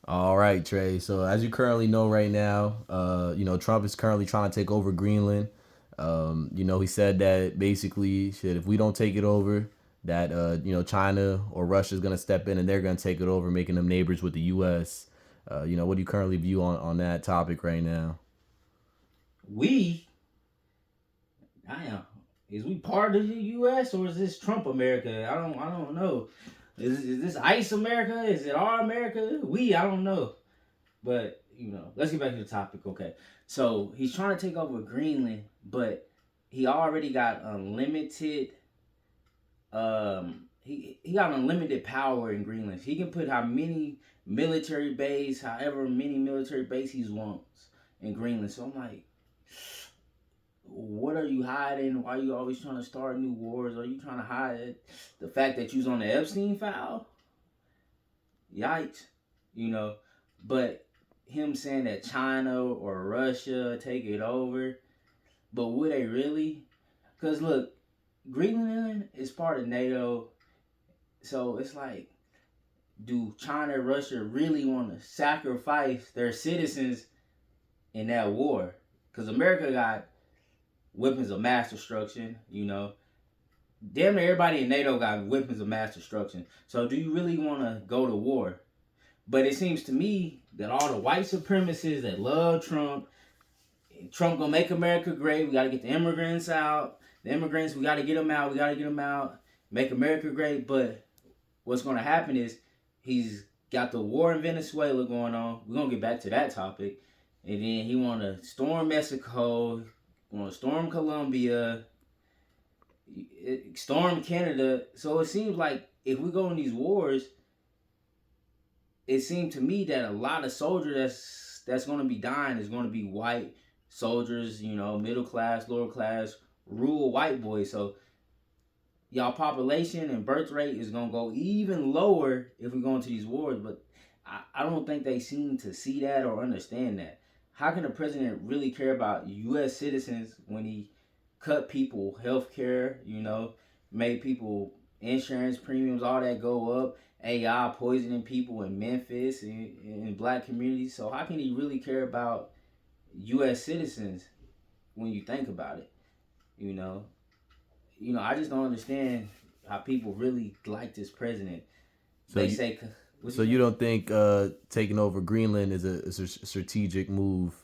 All right, Trey. So as you currently know right now, Trump is currently trying to take over Greenland. He said that basically, shit, if we don't take it over, that China or Russia is gonna step in and they're gonna take it over, making them neighbors with the U.S. What do you currently view on that topic right now? We, damn, is we part of the U.S. or is this Trump America? I don't know. Is this ICE America? Is it our America? I don't know. But let's get back to the topic. Okay, so he's trying to take over Greenland, but he already got unlimited. He got unlimited power in Greenland. He can put how many military base, however many military base he wants in Greenland. So I'm like, what are you hiding? Why are you always trying to start new wars? Are you trying to hide the fact that you was on the Epstein file? Yikes, you know. But him saying that China or Russia take it over, but would they really? Because look, Greenland is part of NATO, so it's like, do China and Russia really want to sacrifice their citizens in that war? Because America got weapons of mass destruction, damn near everybody in NATO got weapons of mass destruction. So do you really want to go to war? But it seems to me that all the white supremacists that love Trump gonna make America great. We gotta get the immigrants out. The immigrants, we gotta get them out. We gotta get them out. Make America great. But what's gonna happen is he's got the war in Venezuela going on. We're gonna get back to that topic. And then he wanna storm Mexico, wanna storm Colombia, storm Canada. So it seems like if we go in these wars, it seemed to me that a lot of soldiers that's going to be dying is going to be white soldiers, middle class, lower class, rural white boys. So y'all population and birth rate is going to go even lower if we go into these wars. But I don't think they seem to see that or understand that. How can the president really care about U.S. citizens when he cut people health care, made people insurance premiums, all that go up, AI poisoning people in Memphis and in black communities. So how can he really care about U.S. citizens when you think about it? You know, I just don't understand how people really like this president. So They you say, what so you you say? don't think taking over Greenland is a strategic move?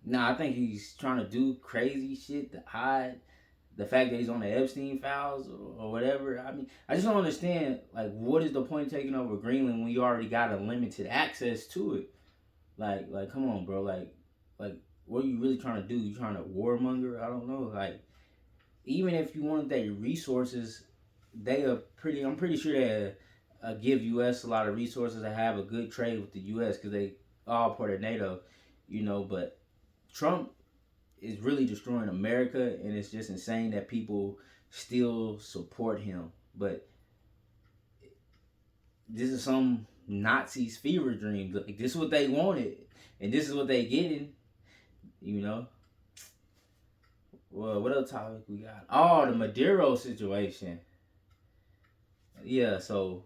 Nah, I think he's trying to do crazy shit to hide the fact that he's on the Epstein files or whatever. I mean, I just don't understand. Like, what is the point of taking over Greenland when you already got unlimited access to it? Come on, bro. Like, what are you really trying to do? You trying to warmonger? I don't know. Like, even if you wanted their resources, they are pretty. I'm pretty sure they give U.S. a lot of resources to have a good trade with the U.S. because they all part of NATO, But Trump is really destroying America, and it's just insane that people still support him. But this is some Nazis' fever dream. Like, this is what they wanted, and this is what they getting. You know. Well, what other topic we got? Oh, the Maduro situation. Yeah, so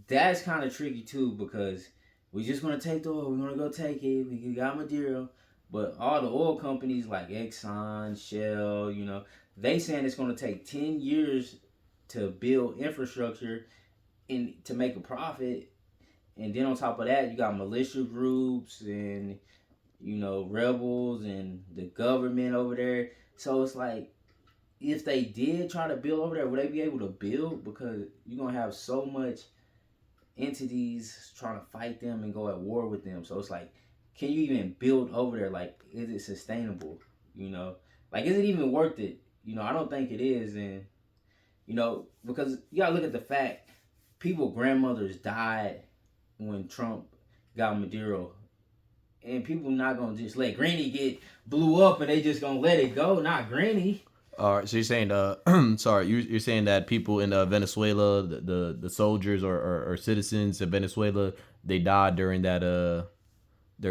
that's kind of tricky too because we're just gonna take the oil. We're gonna go take it. We got Maduro, but all the oil companies like Exxon, Shell, they saying it's gonna take 10 years to build infrastructure and to make a profit. And then on top of that, you got militia groups and rebels and the government over there. So it's like if they did try to build over there, would they be able to build? Because you're gonna have so much entities trying to fight them and go at war with them. So it's like, can you even build over there? Like, is it sustainable? Like, is it even worth it? I don't think it is. And, because you gotta look at the fact people, grandmothers died when Trump got Maduro. And people not gonna just let Granny get blew up and they just gonna let it go. Not Granny. All right, so you're saying, sorry, you're saying that people in Venezuela, the soldiers or citizens of Venezuela, they died during that that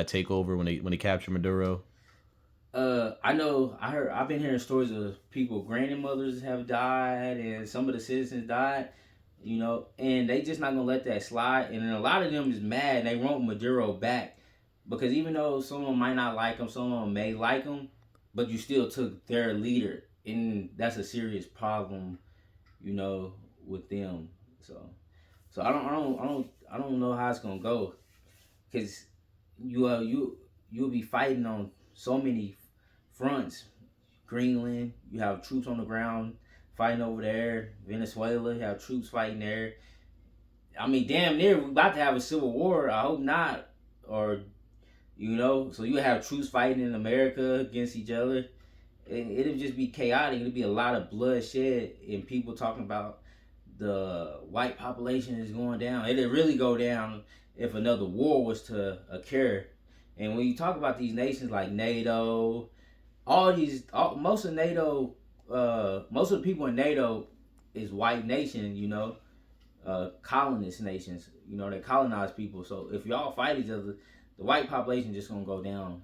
takeover when they captured Maduro. I know. I've been hearing stories of people, grandmothers have died, and some of the citizens died. and they just not gonna let that slide. And then a lot of them is mad. And they want Maduro back because even though someone might not like him, someone may like him, but you still took their leader, and that's a serious problem, you know, with them. So, I don't know how it's gonna go because you'll be fighting on so many fronts. Greenland, you have troops on the ground fighting over there. Venezuela, you have troops fighting there. I mean, damn near we about to have a civil war. I hope not, or so you have troops fighting in America against each other. It'll just be chaotic. It'll be a lot of bloodshed and people talking about the white population is going down. It'll really go down if another war was to occur. And when you talk about these nations like NATO, most of NATO, most of the people in NATO is white nation, colonist nations. They colonize people. So if y'all fight each other, the white population just gonna go down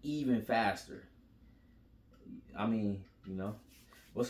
even faster. I mean.